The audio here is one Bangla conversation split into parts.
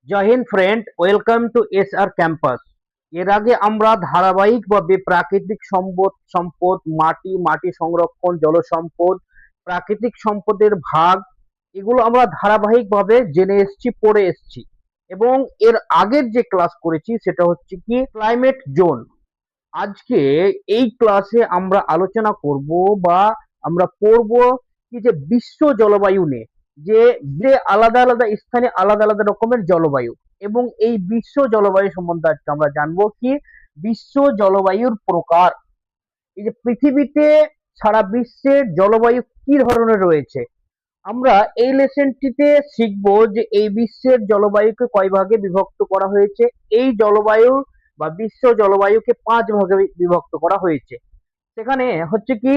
জয় হিন্দ friend, welcome to SR campus. এর আগে আমরা ধারাবাহিকভাবে প্রাকৃতিক সম্পদ সম্পদ মাটি মাটি সংরক্ষণ, জল সম্পদ, প্রাকৃতিক সম্পদের ভাগ, এগুলো আমরা ধারাবাহিকভাবে জেনে এসেছি, পড়ে এসেছি। এবং এর আগের যে ক্লাস করেছি সেটা হচ্ছে কি ক্লাইমেট জোন। আজকে এই ক্লাসে আমরা আলোচনা করব বা আমরা পড়ব কি যে বিশ্ব জলবায়ু নিয়ে, যে যে আলাদা আলাদা স্থানে আলাদা আলাদা রকমের জলবায়ু। এবং এই বিশ্ব জলবায়ু সম্বন্ধে আজকে আমরা জানবো কি বিশ্ব জলবায়ুর প্রকার। এই যে পৃথিবীতে সারা বিশ্বের জলবায়ু কি ধরনের রয়েছে, আমরা এই লেসনটিতে শিখবো যে এই বিশ্বের জলবায়ুকে কয় ভাগে বিভক্ত করা হয়েছে। এই জলবায়ু বা বিশ্ব জলবায়ুকে 5 ভাগে বিভক্ত করা হয়েছে। সেখানে হচ্ছে কি,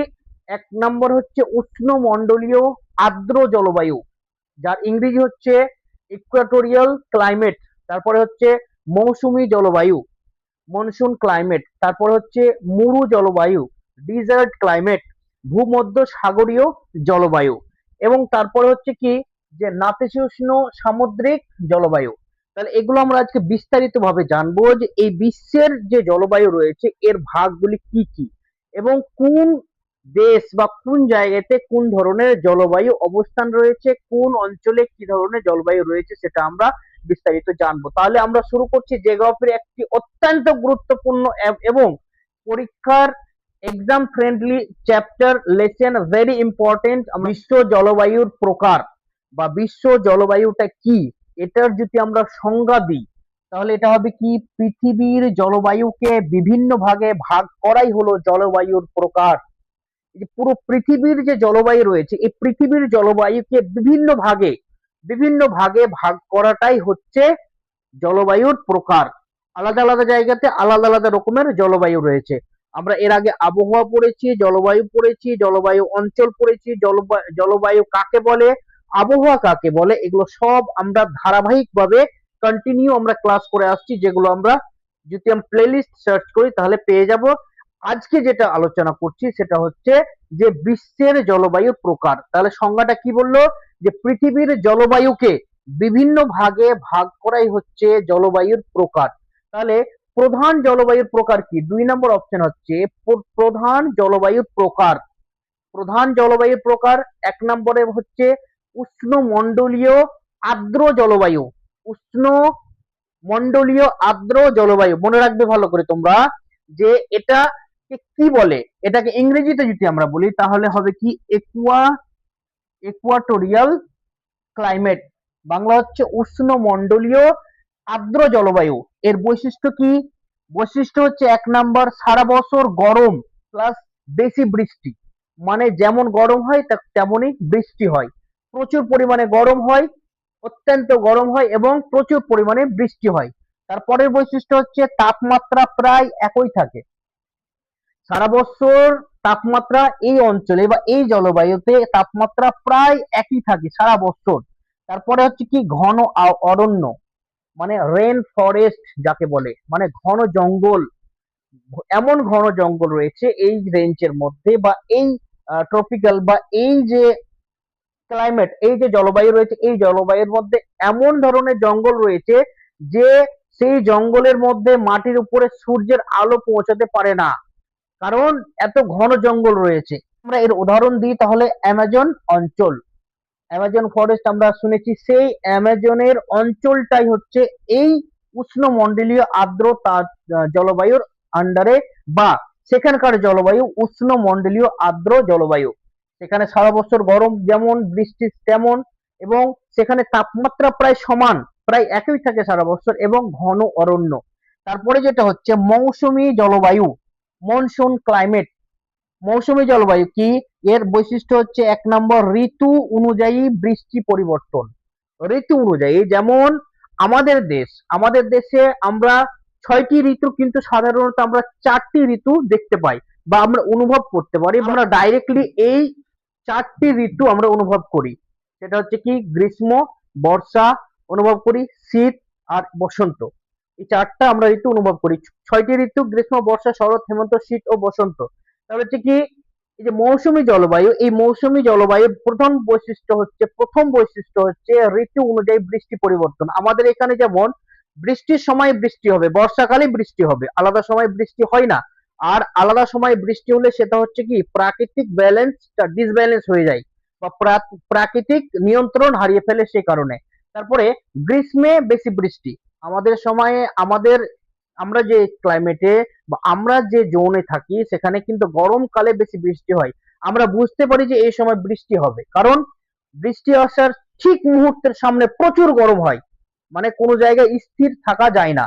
এক নম্বর হচ্ছে উষ্ণমণ্ডলীয় আর্দ্র জলবায়ু, যার ইংরেজি হচ্ছে ইকুয়েটোরিয়াল ক্লাইমেট। তারপরে হচ্ছে মৌসুমী জলবায়ু, মনসুন ক্লাইমেট। তারপর হচ্ছে মরু জলবায়ু, ডিজার্ট ক্লাইমেট, ভূমধ্য সাগরীয় জলবায়ু। এবং তারপরে হচ্ছে কি যে নাতিশীতোষ্ণ সামুদ্রিক জলবায়ু। তাহলে এগুলো আমরা আজকে বিস্তারিত ভাবে জানবো যে এই বিশ্বের যে জলবায়ু রয়েছে এর ভাগগুলি কি কি, এবং কোন দেশ বা কোন জায়গাতে কোন ধরনের জলবায়ু অবস্থান রয়েছে, কোন অঞ্চলে কি ধরনের জলবায়ু রয়েছে, সেটা আমরা বিস্তারিত জানবো। তাহলে আমরা শুরু করছি জিওগ্রাফির একটি অত্যন্ত গুরুত্বপূর্ণ এবং পরীক্ষার exam friendly chapter lesson, very important. বিশ্ব জলবায়ুর প্রকার বা বিশ্ব জলবায়ুটা কি, এটার যদি আমরা সংজ্ঞা দিই তাহলে এটা হবে কি, পৃথিবীর জলবায়ুকে বিভিন্ন ভাগে ভাগ করাই হলো জলবায়ুর প্রকার। যে পুরো পৃথিবীর যে জলবায়ু রয়েছে এই পৃথিবীর জলবায়ুকে বিভিন্ন ভাগে ভাগ করাটাই হচ্ছে জলবায়ুর প্রকার। আলাদা আলাদা জায়গাতে আলাদা আলাদা রকমের জলবায়ু রয়েছে। আমরা এর আগে আবহাওয়া পড়েছি, জলবায়ু পড়েছি, জলবায়ু অঞ্চল পড়েছি, জলবায়ু কাকে বলে, আবহাওয়া কাকে বলে, এগুলো সব আমরা ধারাবাহিকভাবে কন্টিনিউ আমরা ক্লাস করে আসছি, যেগুলো আমরা যদি আমরা প্লেলিস্ট সার্চ করি তাহলে পেয়ে যাব। আজকে যেটা আলোচনা করছি সেটা হচ্ছে যে বিশ্বের জলবায়ুর প্রকার। তাহলে সংজ্ঞাটা কি বললো, যে পৃথিবীর জলবায়ুকে বিভিন্ন ভাগে ভাগ করাই হচ্ছে জলবায়ুর প্রকার। তাহলে প্রধান জলবায়ুর প্রকার কি, 2 নম্বর অপশন হচ্ছে প্রধান জলবায়ুর প্রকার। প্রধান জলবায়ুর প্রকার 1 নম্বরে হচ্ছে উষ্ণমণ্ডলীয় আর্দ্র জলবায়ু। উষ্ণ মন্ডলীয় আর্দ্র জলবায়ু, মনে রাখবে ভালো করে তোমরা যে এটা কি বলে। এটাকে ইংরেজিতে যদি আমরা বলি তাহলে হবে কি ইকুয়াটোরিয়াল ক্লাইমেট। বাংলা হচ্ছে উষ্ণমণ্ডলীয় আর্দ্র জলবায়ু। এর বৈশিষ্ট্য কি, বৈশিষ্ট্য হচ্ছে 1 নম্বর সারা বছর গরম প্লাস বেশি বৃষ্টি। মানে যেমন গরম হয় তেমনই বৃষ্টি হয়, প্রচুর পরিমাণে গরম হয়, অত্যন্ত গরম হয় এবং প্রচুর পরিমাণে বৃষ্টি হয়। তারপরের বৈশিষ্ট্য হচ্ছে তাপমাত্রা প্রায় একই থাকে সারা বছর। তাপমাত্রা এই অঞ্চলে বা এই জলবায়ুতে তাপমাত্রা প্রায় একই থাকে সারা বছর। তারপরে হচ্ছে কি ঘন অরণ্য, মানে রেন ফরেস্ট যাকে বলে, মানে ঘন জঙ্গল। এমন ঘন জঙ্গল রয়েছে এই রেঞ্জের মধ্যে বা এই ট্রপিক্যাল বা এই যে ক্লাইমেট, এই যে জলবায়ু রয়েছে এই জলবায়ুর মধ্যে এমন ধরনের জঙ্গল রয়েছে যে সেই জঙ্গলের মধ্যে মাটির উপরে সূর্যের আলো পৌঁছাতে পারে না, কারণ এত ঘন জঙ্গল রয়েছে। আমরা এর উদাহরণ দিই তাহলে অ্যামাজন অঞ্চল, অ্যামাজন ফরেস্ট আমরা শুনেছি, সেই অ্যামাজনের অঞ্চলটাই হচ্ছে এই উষ্ণমণ্ডলীয় আর্দ্র জলবায়ুর আন্ডারে, বা সেখানকার জলবায়ু উষ্ণমণ্ডলীয় আর্দ্র জলবায়ু। সেখানে সারা বছর গরম যেমন বৃষ্টি তেমন, এবং সেখানে তাপমাত্রা প্রায় সমান, প্রায় একই থাকে সারা বছর, এবং ঘন অরণ্য। তারপরে যেটা হচ্ছে মৌসুমী জলবায়ু, মনসুন ক্লাইমেট। মৌসুমী জলবায়ু কি, এর বৈশিষ্ট্য হচ্ছে 1 নম্বর ঋতু অনুযায়ী বৃষ্টি পরিবর্তন। ঋতু অনুযায়ী, যেমন আমাদের দেশে আমরা 6টি ঋতু, কিন্তু সাধারণত আমরা 4টি ঋতু দেখতে পাই বা আমরা অনুভব করতে পারি। আমরা ডাইরেক্টলি এই 4টি ঋতু আমরা অনুভব করি। সেটা হচ্ছে কি গ্রীষ্ম, বর্ষা অনুভব করি, শীত আর বসন্ত। এই 4টা আমরা ঋতু অনুভব করি। 6টি ঋতু গ্রীষ্ম, বর্ষা, শরৎ, হেমন্ত, শীত ও বসন্ত। তাহলে হচ্ছে কি এই যে মৌসুমী জলবায়ু, এই মৌসুমী জলবায়ুর প্রথম বৈশিষ্ট্য হচ্ছে ঋতু অনুযায়ী বৃষ্টি পরিবর্তন। আমাদের এখানে যেমন বৃষ্টির সময় বৃষ্টি হবে, বর্ষাকালে বৃষ্টি হবে, আলাদা সময় বৃষ্টি হয় না। আর আলাদা সময় বৃষ্টি হলে সেটা হচ্ছে কি প্রাকৃতিক ব্যালেন্সটা ডিসব্যালেন্স হয়ে যায় বা প্রাকৃতিক নিয়ন্ত্রণ হারিয়ে ফেলে সেই কারণে। তারপরে গ্রীষ্মে বেশি বৃষ্টি। আমাদের সময়ে আমরা যে ক্লাইমেটে বা আমরা যে জোনে থাকি সেখানে কিন্তু গরমকালে বেশি বৃষ্টি হয়। আমরা বুঝতে পারি যে এই সময় বৃষ্টি হবে, কারণ বৃষ্টি আসার ঠিক মুহূর্তের সামনে প্রচুর গরম হয়, মানে কোনো জায়গায় স্থির থাকা যায় না,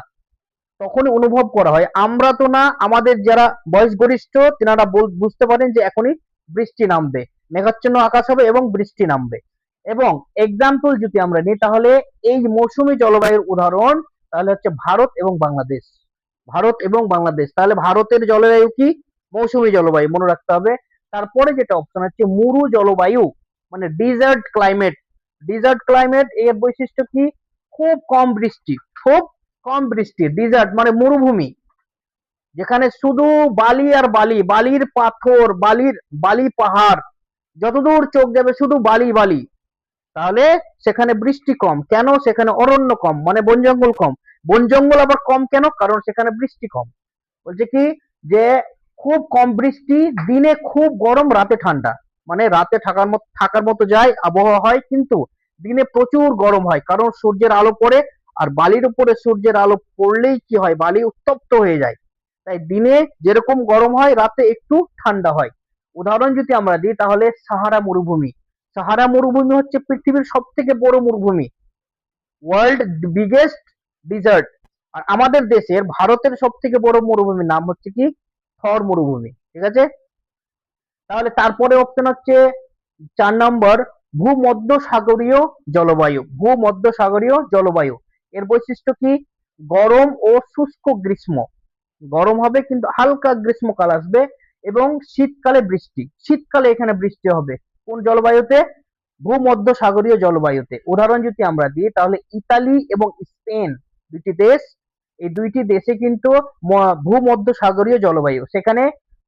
তখনই অনুভব করা হয়। আমরা তো না, আমাদের যারা বয়স গরিষ্ঠ তেনারা বুঝতে পারেন যে এখনই বৃষ্টি নামবে, মেঘাচ্ছন্ন আকাশ হবে এবং বৃষ্টি নামবে। এবং এক্সাম্পল যদি আমরা নিই তাহলে এই মৌসুমী জলবায়ুর উদাহরণ তাহলে হচ্ছে ভারত এবং বাংলাদেশ। ভারত এবং বাংলাদেশ, তাহলে ভারতের জলবায়ু কি মৌসুমী জলবায়ু, মনে রাখতে হবে। তারপরে যেটা অপশন হচ্ছে মরু জলবায়ু, মানে ডিজার্ট ক্লাইমেট। ডিজার্ট ক্লাইমেট এর বৈশিষ্ট্য কি খুব কম বৃষ্টি, খুব কম বৃষ্টি। ডিজার্ট মানে মরুভূমি, যেখানে শুধু বালি আর বালি, বালির পাথর, বালি পাহাড়, যতদূর চোখ যাবে শুধু বালি বালি। তাহলে সেখানে বৃষ্টি কম কেন? সেখানে অরণ্য কম, মানে বন জঙ্গল কম। বন জঙ্গল আবার কম কেন? কারণ সেখানে বৃষ্টি কম। বলছে কি যে খুব কম বৃষ্টি, দিনে খুব গরম, রাতে ঠান্ডা, মানে রাতে থাকার মতো যায় আবহাওয়া হয়, কিন্তু দিনে প্রচুর গরম হয়, কারণ সূর্যের আলো পড়ে। আর বালির উপরে সূর্যের আলো পড়লেই কি হয়, বালি উত্তপ্ত হয়ে যায়। তাই দিনে যেরকম গরম হয়, রাতে একটু ঠান্ডা হয়। উদাহরণ যদি আমরা দিই তাহলে সাহারা মরুভূমি। সাহারা মরুভূমি হচ্ছে পৃথিবীর সব থেকে বড় মরুভূমি, ওয়ার্ল্ড বিগেস্ট ডিজার্ট। আর আমাদের দেশের ভারতের সব থেকে বড় মরুভূমির নাম হচ্ছে কি থর মরুভূমি। ঠিক আছে, তাহলে তারপরে অপশন হচ্ছে 4 নম্বর ভূমধ্যসাগরীয় জলবায়ু। ভূমধ্যসাগরীয় জলবায়ু এর বৈশিষ্ট্য কি গরম ও শুষ্ক গ্রীষ্ম, গরম হবে কিন্তু হালকা গ্রীষ্মকাল আসবে, এবং শীতকালে বৃষ্টি। শীতকালে এখানে বৃষ্টি হবে কোন জলবায়ুতে? ভূমধ্যসাগরীয় জলবায়ুতে। উদাহরণ যদি আমরা দিই তাহলে ইতালি এবং স্পেন দুইটি দেশ, এই দুইটি দেশে কিন্তু ভূমধ্যসাগরীয় জলবায়ু, সেখানে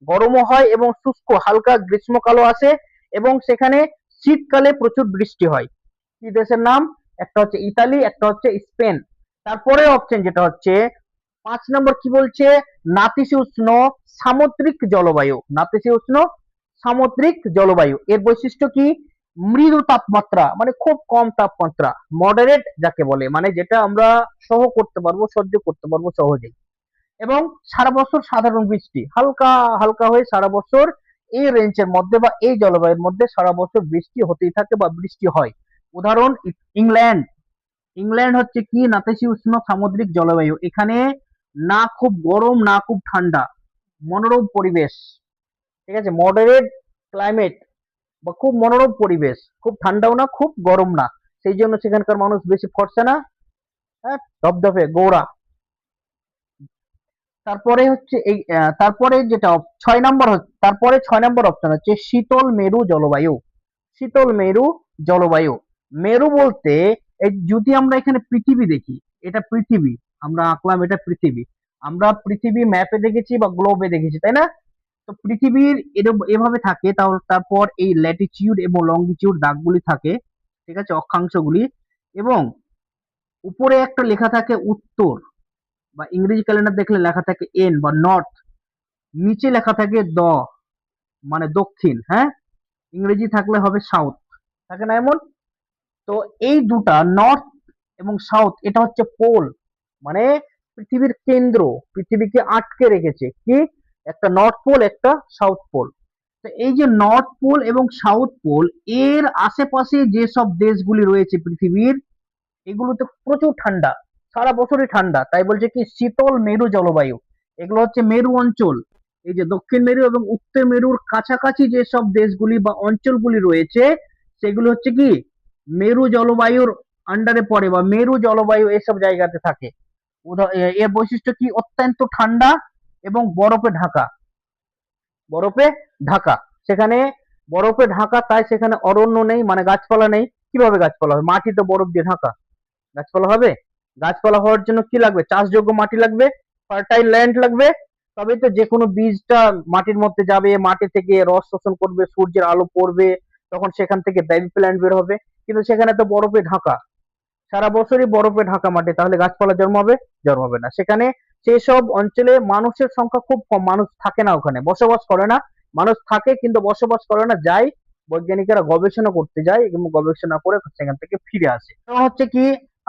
গরমও হয় এবং শুষ্ক হালকা গ্রীষ্মকালও আসে, এবং সেখানে শীতকালে প্রচুর বৃষ্টি হয়। কি দেশের নাম? একটা হচ্ছে ইতালি, একটা হচ্ছে স্পেন। তারপরে অপশন যেটা হচ্ছে 5 নম্বর কি বলছে, নাতিশীতোষ্ণ সামুদ্রিক জলবায়ু। নাতিশীতোষ্ণ সামুদ্রিক জলবায়ু এর বৈশিষ্ট্য কি মৃদু তাপমাত্রা, মানে খুব কম তাপমাত্রা, মডারেট যাকে বলে, মানে যেটা আমরা সহ্য করতে পারবো সহজেই। এবং সারা বছর সাধারণ বৃষ্টি, হালকা হালকা হয়ে সারা বছর এই রেঞ্জের মধ্যে বা এই জলবায়ুর মধ্যে সারা বছর বৃষ্টি হতেই থাকে বা বৃষ্টি হয়। উদাহরণ ইংল্যান্ড। ইংল্যান্ড হচ্ছে কি নাতিশীতোষ্ণ সামুদ্রিক জলবায়ু, এখানে না খুব গরম না খুব ঠান্ডা, মনোরম পরিবেশ। ঠিক আছে, মডারেট ক্লাইমেট বা খুব মনোরম পরিবেশ, খুব ঠান্ডাও না খুব গরম না, সেই জন্য সেখানকার মানুষ বেশি ফর্সা না, হ্যাঁ, ধবধবে গোরা। তারপরে হচ্ছে তারপরে যেটা 6 নম্বর তারপরে 6 নম্বর অপশন হচ্ছে শীতল মেরু জলবায়ু। শীতল মেরু জলবায়ু, মেরু বলতে যদি আমরা এখানে পৃথিবী দেখি, এটা পৃথিবী, আমরা আঁকলাম এটা পৃথিবী, আমরা পৃথিবী ম্যাপে দেখেছি বা গ্লোবে দেখেছি, তাই না? তো পৃথিবীর এভাবে থাকে, তারপর এই ল্যাটিটিউড এবং লঙ্গিটিউড দাগগুলি থাকে, ঠিক আছে, অক্ষাংশগুলি, এবং উপরে একটা লেখা থাকে উত্তর, বা ইংরেজি ক্যালেন্ডার দেখলে লেখা থাকে এন বা নর্থ, নিচে লেখা থাকে মানে দক্ষিণ, হ্যাঁ, ইংরেজি থাকলে হবে সাউথ, থাকে না এমন? তো এই দুটা নর্থ এবং সাউথ এটা হচ্ছে পোল, মানে পৃথিবীর কেন্দ্র, পৃথিবীকে আটকে রেখেছে কি একটা নর্থ পোল একটা সাউথ পোল। তো এই যে নর্থ পোল এবং সাউথ পোল এর আশেপাশে যেসব দেশগুলি রয়েছে পৃথিবীর, এগুলোতে প্রচুর ঠান্ডা, সারা বছরই ঠান্ডা, তাই বলছে কি শীতল মেরু জলবায়ু। এগুলো হচ্ছে মেরু অঞ্চল, এই যে দক্ষিণ মেরু এবং উত্তর মেরুর কাছাকাছি যেসব দেশগুলি বা অঞ্চলগুলি রয়েছে সেগুলো হচ্ছে কি মেরু জলবায়ুর আন্ডারে পড়ে বা মেরু জলবায়ু এসব জায়গাতে থাকে। এর বৈশিষ্ট্য কি অত্যন্ত ঠান্ডা এবং বরফে ঢাকা, বরফে ঢাকা, সেখানে বরফে ঢাকা, তাই সেখানে অরণ্য নেই, মানে গাছপালা নেই। কিভাবে গাছপালা হবে? মাটি তো বরফ দিয়ে ঢাকা, গাছপালা হবে? গাছপালা হওয়ার জন্য কি লাগবে? চাষযোগ্য মাটি লাগবে, ফার্টাইল ল্যান্ড লাগবে, তবে তো যে কোনো বীজটা মাটির মধ্যে যাবে, মাটি থেকে রস শোষণ করবে, সূর্যের আলো পড়বে, তখন সেখান থেকে বেবি প্ল্যান্ট বের হবে। কিন্তু সেখানে তো বরফে ঢাকা, সারা বছরই বরফে ঢাকা মাটি, তাহলে গাছপালা জন্মাবে? জন্মাবে না। সেখানে সেসব অঞ্চলে মানুষের সংখ্যা খুব কম, মানুষ থাকে না ওখানে, বসবাস করে না। মানুষ থাকে কিন্তু বসবাস করে না, যায় বৈজ্ঞানিকেরা গবেষণা করতে যায় এবং গবেষণা করে সেখান থেকে ফিরে আসে। এবং হচ্ছে কি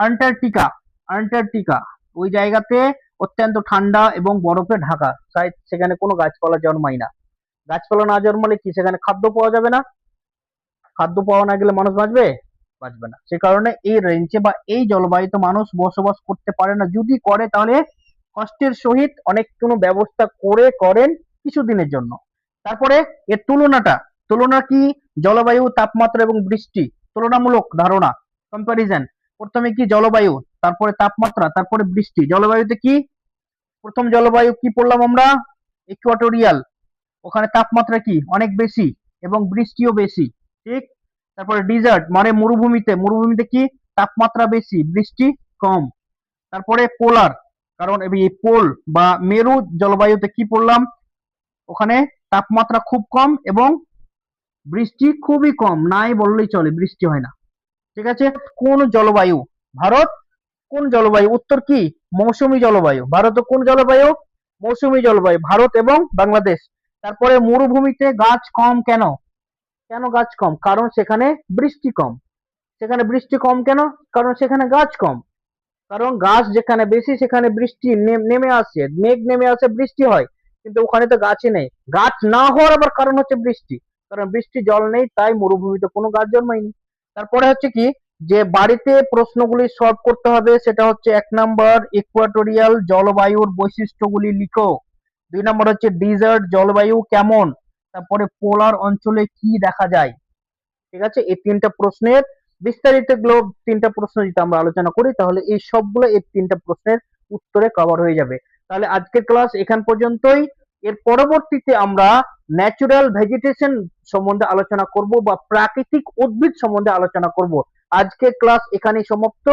আন্টার্কটিকা, আন্টার্কটিকা ওই জায়গাতে অত্যন্ত ঠান্ডা এবং বরফে ঢাকা, তাই সেখানে কোনো গাছপালা জন্মায় না। গাছপালা না জন্মালে কি সেখানে খাদ্য পাওয়া যাবে না? খাদ্য পাওয়া না গেলে মানুষ বাঁচবে? বাঁচবে না। সে কারণে এই রেঞ্জে বা এই জলবায়ুতে মানুষ বসবাস করতে পারে না, যদি করে তাহলে কষ্টের সহিত অনেক কোনো ব্যবস্থা করে করেন কিছুদিনের জন্য। তারপরে এর তুলনা কি? জলবায়ু, তাপমাত্রা এবং বৃষ্টি, তুলনামূলক ধারণা, কম্পারিজন। প্রথমে কি? জলবায়ু, তারপরে তাপমাত্রা, তারপরে বৃষ্টি। জলবায়ুতে কি? প্রথম জলবায়ু কি পড়লাম আমরা? ইকুয়াটোরিয়াল, ওখানে তাপমাত্রা কি? অনেক বেশি এবং বৃষ্টিও বেশি, ঠিক। তারপরে ডিজার্ট মানে মরুভূমিতে, মরুভূমিতে কি? তাপমাত্রা বেশি, বৃষ্টি কম। তারপরে পোলার, কারণ এই পোল বা মেরু জলবায়ুতে কি পড়লাম? ওখানে তাপমাত্রা খুব কম এবং বৃষ্টি খুবই কম, নাই বললেই চলে, বৃষ্টি হয় না, ঠিক আছে। কোন জলবায়ু? ভারত। কোন জলবায়ু? উত্তর কি? মৌসুমী জলবায়ু। ভারত কোন জলবায়ু? মৌসুমী জলবায়ু, ভারত এবং বাংলাদেশ। তারপরে মরুভূমিতে গাছ কম কেন? কেন গাছ কম? কারণ সেখানে বৃষ্টি কম। সেখানে বৃষ্টি কম কেন? কারণ সেখানে গাছ কম। কারণ গাছ যেখানে বেশি সেখানে বৃষ্টি নেমে আসে, মেঘ নেমে আসে, বৃষ্টি হয়। কিন্তু ওখানে তো গাছই নেই। গাছ না হওয়ার আবার কারণ হচ্ছে বৃষ্টি, কারণ বৃষ্টি জল নেই, তাই মরুভূমিতে কোনো গাছ জন্মায়নি। তারপরে হচ্ছে কি, যে বাড়িতে প্রশ্নগুলি সলভ করতে হবে, সেটা হচ্ছে 1 নম্বর ইকুয়াটোরিয়াল জলবায়ুর বৈশিষ্ট্যগুলি লিখো। 2 নম্বর হচ্ছে ডিজার্ট জলবায়ু কেমন। তারপরে পোলার অঞ্চলে কি দেখা যায়, ঠিক আছে। এই 3টা প্রশ্নের বিস্তারিত গ্লোব 3টা প্রশ্ন যদি আমরা আলোচনা করি, তাহলে এই সবগুলো এই 3টা প্রশ্নের উত্তরে কভার হয়ে যাবে। তাহলে আজকের ক্লাস এখান পর্যন্তই। এর পরবর্তীতে আমরা ন্যাচারাল ভেজিটেশন সম্বন্ধে আলোচনা করব বা প্রাকৃতিক উদ্ভিদ সম্বন্ধে আলোচনা করব। আজকের ক্লাস এখানেই সমাপ্ত।